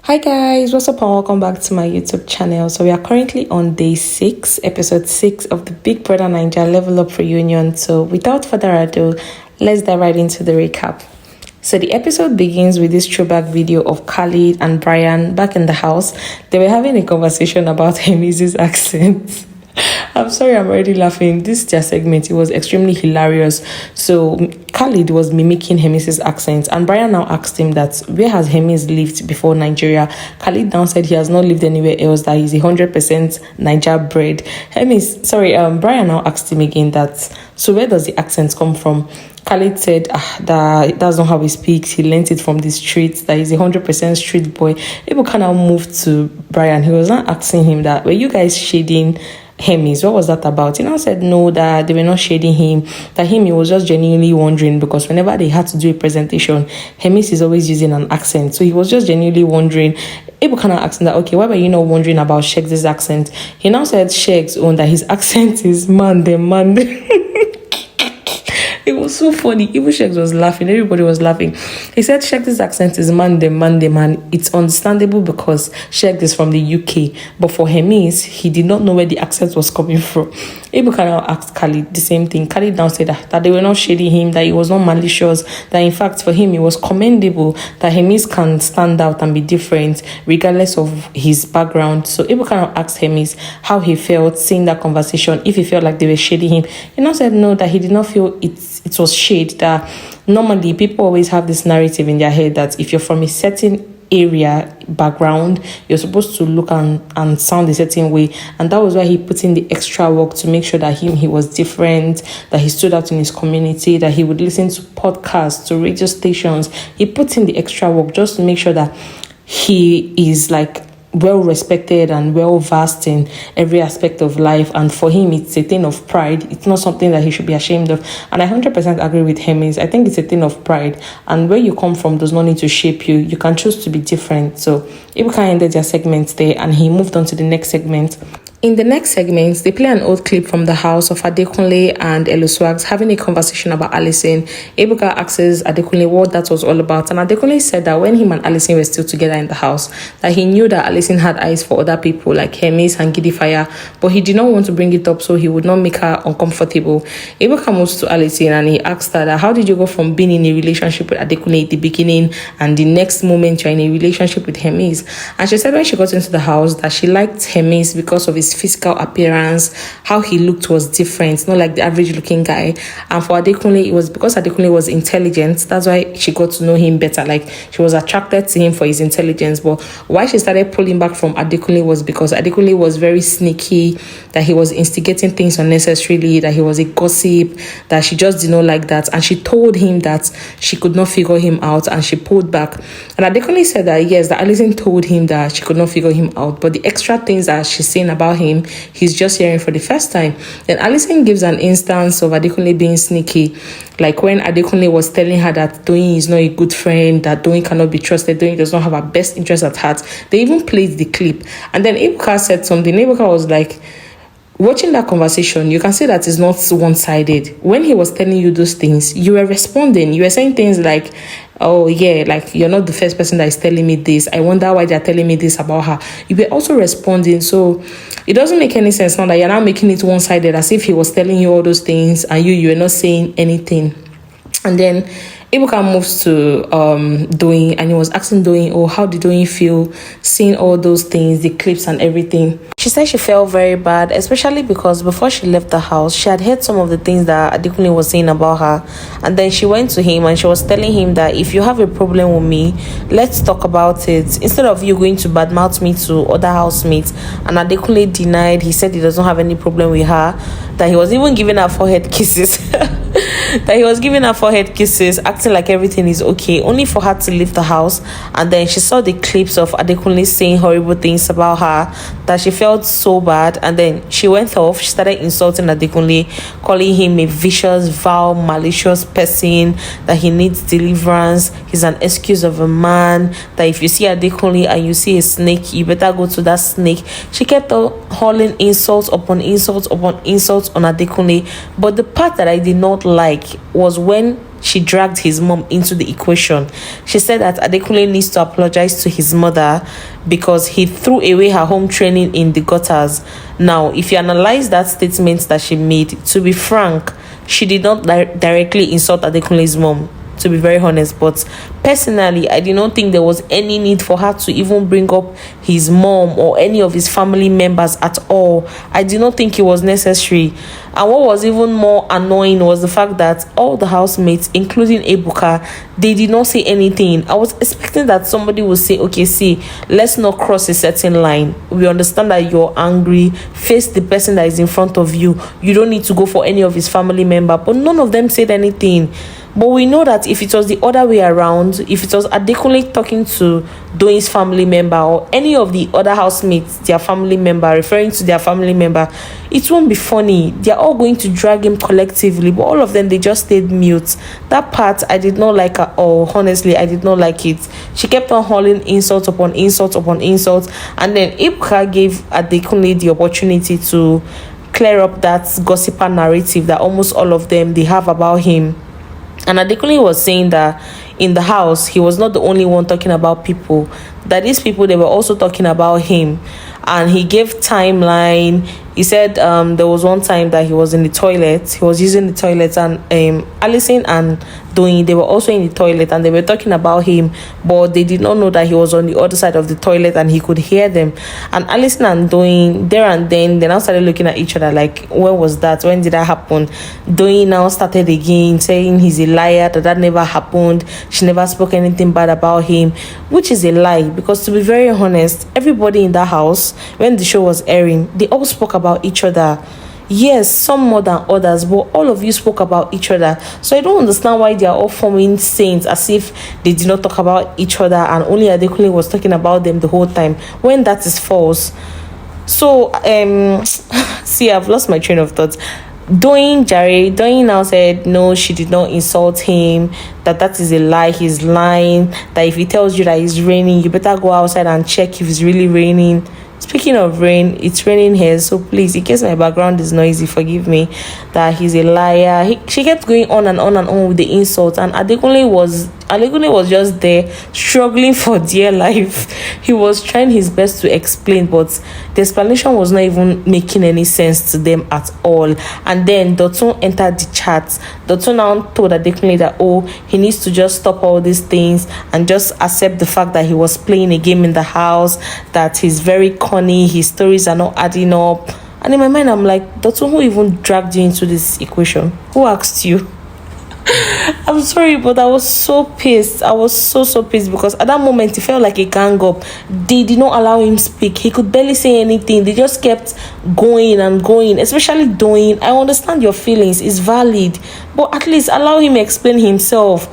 Hi guys, what's up and welcome back to my YouTube channel. So we are currently on day 6, episode 6 of the Big Brother Naija Level Up reunion. So without further ado, let's dive right into the recap. So the episode begins with this throwback video of Khalid and Brian back in the house. They were having a conversation about Hemise's accent. I'm sorry, I'm already laughing. This their segment, it was extremely hilarious. So Khalid was mimicking Hemise's accent, and Brian now asked him that where has Hemis lived before Nigeria. Khalid now said he has not lived anywhere else, that he's 100% Niger bred. Brian now asked him again that, so where does the accent come from? Khalid said that's not how he speaks. He learnt it from the streets, that he's 100% street boy. People kind of moved to Brian. He was not asking him that, were you guys shading Hemis? What was that about? He now said no, that they were not shading him, that he was just genuinely wondering, because whenever they had to do a presentation, Hemis is always using an accent. So he was just genuinely wondering. People kind of asking that, okay, why were you not wondering about Shek's accent? He now said Shek's own, that his accent is Monday. It was so funny. Even Shex was laughing. Everybody was laughing. He said Shek's accent is Monday, man. It's understandable because Shek is from the UK. But for Hemis, he did not know where the accent was coming from. People kind of asked Khalid the same thing. Khalid now said that they were not shading him, that he was not malicious, that in fact for him it was commendable that Hemis can stand out and be different regardless of his background. So people kind of asked Hemis how he felt seeing that conversation, if he felt like they were shading him. He now said no, that he did not feel it was shade, that normally people always have this narrative in their head that if you're from a certain area background, you're supposed to look and sound a certain way, and that was why he put in the extra work to make sure that he was different, that he stood out in his community, that he would listen to podcasts, to radio stations. He put in the extra work just to make sure that he is like well respected and well versed in every aspect of life. And for him, it's a thing of pride. It's not something that he should be ashamed of. And I 100% agree with Hemis. I think it's a thing of pride, and where you come from does not need to shape you. You can choose to be different. So Ibuka ended their segment there, and he moved on to the next segment. In the next segment, they play an old clip from the house of Adekunle and Eluswags having a conversation about Allison. Ebuka asks Adekunle what that was all about, and Adekunle said that when him and Allison were still together in the house, that he knew that Allison had eyes for other people like Hemis and Gidifire, but he did not want to bring it up so he would not make her uncomfortable. Ebuka moves to Allison and he asked her that, how did you go from being in a relationship with Adekunle at the beginning and the next moment you're in a relationship with Hemis? And she said when she got into the house that she liked Hemis because of his physical appearance, how he looked was different, not like the average looking guy. And for Adekunle, it was because Adekunle was intelligent. That's why she got to know him better. Like, she was attracted to him for his intelligence. But why she started pulling back from Adekunle was because Adekunle was very sneaky, that he was instigating things unnecessarily, that he was a gossip, that she just did not like that. And she told him that she could not figure him out, and she pulled back. And Adekunle said that yes, that Allison told him that she could not figure him out, but the extra things that she's saying about him, he's just hearing for the first time. Then Allison gives an instance of Adekunle being sneaky, like when Adekunle was telling her that Doyin is not a good friend, that Doyin cannot be trusted, Doyin does not have her best interest at heart. They even played the clip, and then Ebuka said something. Ebuka was like, watching that conversation, you can see that it's not one-sided. When he was telling you those things, you were responding. You were saying things like, oh yeah, like you're not the first person that is telling me this. I wonder why they're telling me this about her. You were also responding. So it doesn't make any sense now that you're now making it one-sided, as if he was telling you all those things and you were not saying anything. And then Ebuka moves to Doyin, and he was asking Doyin, oh, how did Doyin feel seeing all those things, the clips and everything? She said she felt very bad, especially because before she left the house, she had heard some of the things that Adekunle was saying about her. And then she went to him and she was telling him that if you have a problem with me, let's talk about it, instead of you going to badmouth me to other housemates. And Adekunle denied. He said he doesn't have any problem with her, that he was even giving her forehead kisses. Acting like everything is okay, only for her to leave the house. And then she saw the clips of Adekunle saying horrible things about her, that she felt so bad. And then she went off. She started insulting Adekunle, calling him a vicious, vile, malicious person, that he needs deliverance, he's an excuse of a man, that if you see Adekunle and you see a snake, you better go to that snake. She kept hurling insults upon insults upon insults on Adekunle. But the part that I did not like was when she dragged his mom into the equation. She said that Adekunle needs to apologize to his mother because he threw away her home training in the gutters. Now, if you analyze that statement that she made, to be frank, she did not directly insult Adekunle's mom, to be very honest, but personally, I did not think there was any need for her to even bring up his mom or any of his family members at all. I did not think it was necessary. And what was even more annoying was the fact that all the housemates, including Ebuka, they did not say anything. I was expecting that somebody would say, okay, see, let's not cross a certain line. We understand that you're angry. Face the person that is in front of you. You don't need to go for any of his family member. But none of them said anything. But we know that if it was the other way around, if it was Adekunle talking to Doyin's family member or any of the other housemates, their family member, referring to their family member, it won't be funny. They're all going to drag him collectively, but all of them, they just stayed mute. That part, I did not like at all. Honestly, I did not like it. She kept on hurling insult upon insult upon insult. And then Ebuka gave Adekunle the opportunity to clear up that gossiper narrative that almost all of them, they have about him. And Adekunle was saying that in the house, he was not the only one talking about people, that these people, they were also talking about him. And he gave timeline. He said there was one time that he was in the toilet. He was using the toilet, and Allison and Doyin, they were also in the toilet, and they were talking about him, but they did not know that he was on the other side of the toilet and he could hear them. And Allison and Doyin, there and then, they now started looking at each other like, when was that? When did that happen? Doyin now started again saying he's a liar, that never happened. She never spoke anything bad about him, which is a lie, because to be very honest, everybody in that house, when the show was airing, they all spoke about each other. Yes, some more than others, but all of you spoke about each other. So I don't understand why they are all forming saints as if they did not talk about each other and only Adekunle was talking about them the whole time, when that is false. So see, I've lost my train of thought. Doyin now said no, she did not insult him, that is a lie, he's lying, that if he tells you that it's raining, you better go outside and check if it's really raining. Speaking of rain, it's raining here, so please, in case my background is noisy, forgive me, that he's a liar. She kept going on and on and on with the insults, and Adekunle was just there struggling for dear life. He was trying his best to explain, but the explanation was not even making any sense to them at all. And then Dotun entered the chat. Dotun now told Adekunle that, oh, he needs to just stop all these things and just accept the fact that he was playing a game in the house, that he's very corny, his stories are not adding up. And in my mind, I'm like, Dotun, who even dragged you into this equation? Who asked you? I'm sorry, but I was so pissed. I was so pissed, because at that moment it felt like a gang up. They did not allow him speak. He could barely say anything. They just kept going and going, especially Doyin. I understand your feelings, it's valid, but at least allow him explain himself.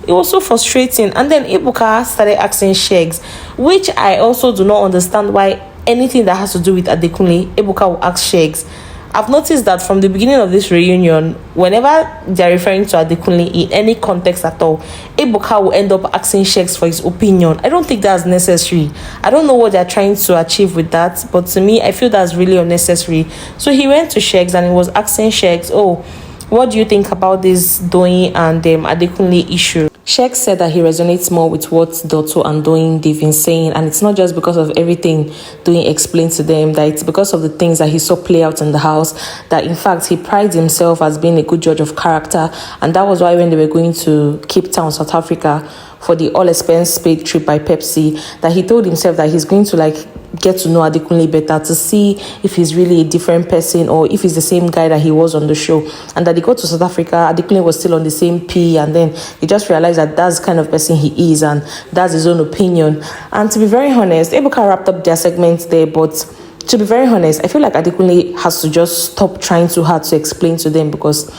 It was so frustrating. And then Ebuka started asking Shegs, which I also do not understand why anything that has to do with Adekunle, Ebuka will ask Shegs. I've noticed that from the beginning of this reunion, whenever they're referring to Adekunle in any context at all, Ebuka will end up asking Shegs for his opinion. I don't think that's necessary. I don't know what they're trying to achieve with that, but to me, I feel that's really unnecessary. So he went to Shegs and he was asking Shegs, oh, what do you think about this Doyin and Adekunle issue? Shegs said that he resonates more with what Dotto and Doyin they've been saying, and it's not just because of everything Doyin explained to them, that it's because of the things that he saw play out in the house, that in fact he prides himself as being a good judge of character. And that was why when they were going to Cape Town, South Africa, for the all-expense paid trip by Pepsi, that he told himself that he's going to get to know Adekunle better, to see if he's really a different person or if he's the same guy that he was on the show. And that he got to South Africa, Adekunle was still on the same P, and then he just realized that that's the kind of person he is and that's his own opinion. And to be very honest, Ebuka wrapped up their segments there, but to be very honest, I feel like Adekunle has to just stop trying too hard to explain to them, because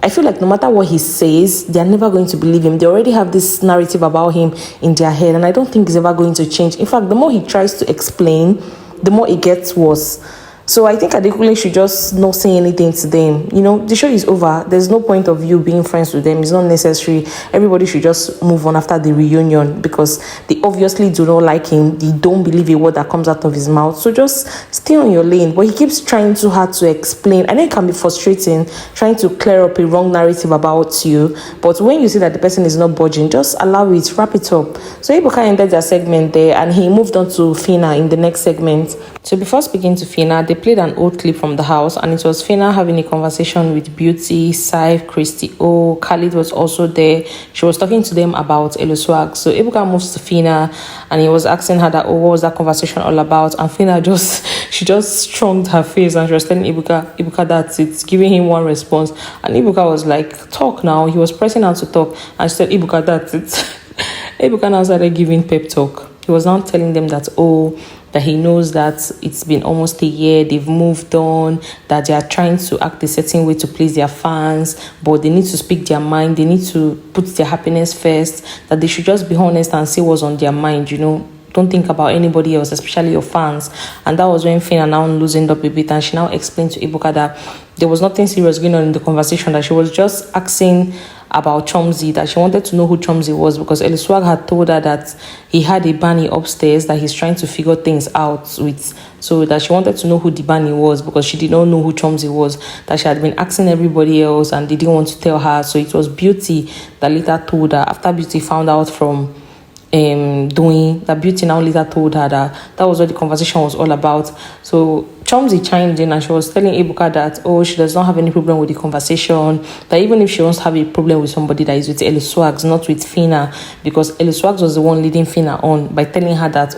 I feel like no matter what he says, they're never going to believe him. They already have this narrative about him in their head, and I don't think it's ever going to change. In fact, the more he tries to explain, the more it gets worse. So I think Adekunle should just not say anything to them. You know, the show is over. There's no point of you being friends with them. It's not necessary. Everybody should just move on after the reunion because they obviously do not like him. They don't believe a word that comes out of his mouth. So just stay on your lane. But he keeps trying too hard to explain. I know it can be frustrating trying to clear up a wrong narrative about you. But when you see that the person is not budging, just allow it, wrap it up. So Ebuka ended their segment there and he moved on to Fina in the next segment. So before speaking to Fina, they played an old clip from the house and it was Fina having a conversation with Beauty, Saif, Christy O. Khalid was also there. She was talking to them about Eluswag. So Ebuka moves to Fina and he was asking her that, oh, what was that conversation all about? And Fina she just strummed her face and she was telling Ebuka that it's giving him one response. And Ebuka was like, talk now. He was pressing her to talk and she said, Ebuka, that's it. Ebuka now started giving pep talk. He was now telling them that, that he knows that it's been almost a year, they've moved on, that they are trying to act a certain way to please their fans, but they need to speak their mind, they need to put their happiness first, that they should just be honest and say what's on their mind, you know. Don't think about anybody else, especially your fans. And that was when Fina now loosened up a bit and she now explained to Ebuka that there was nothing serious going on in the conversation, that she was just asking about Chomzi, that she wanted to know who Chomzi was because Eluswag had told her that he had a bunny upstairs that he's trying to figure things out with. So that she wanted to know who the bunny was because she did not know who Chomzi was, that she had been asking everybody else and they didn't want to tell her. So it was Beauty that later told her, after Beauty found out from DOYIN, that Beauty now later told her that was what the conversation was all about. So Chomzi chimed in and she was telling Ebuka that, she does not have any problem with the conversation, that even if she wants to have a problem with somebody that is with Eluswags, not with Fina, because Eluswags was the one leading Fina on by telling her that,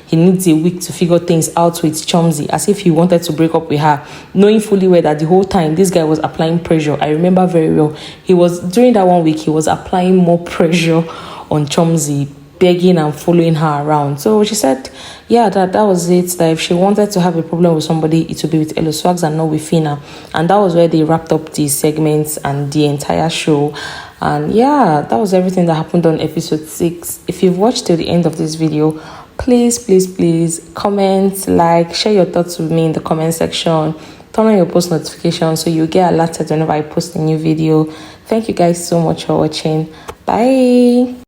he needs a week to figure things out with Chomzi, as if he wanted to break up with her, knowing fully well that the whole time this guy was applying pressure. I remember very well. During that 1 week, he was applying more pressure on Chomzi, begging and following her around. So she said, yeah, that was it, that if she wanted to have a problem with somebody, it would be with Eluswags and not with Fina. And that was where they wrapped up the segments and the entire show. And yeah, that was everything that happened on episode 6. If you've watched till the end of this video, please comment, like, share your thoughts with me in the comment section, turn on your post notifications so you get alerted whenever I post a new video. Thank you guys so much for watching. Bye.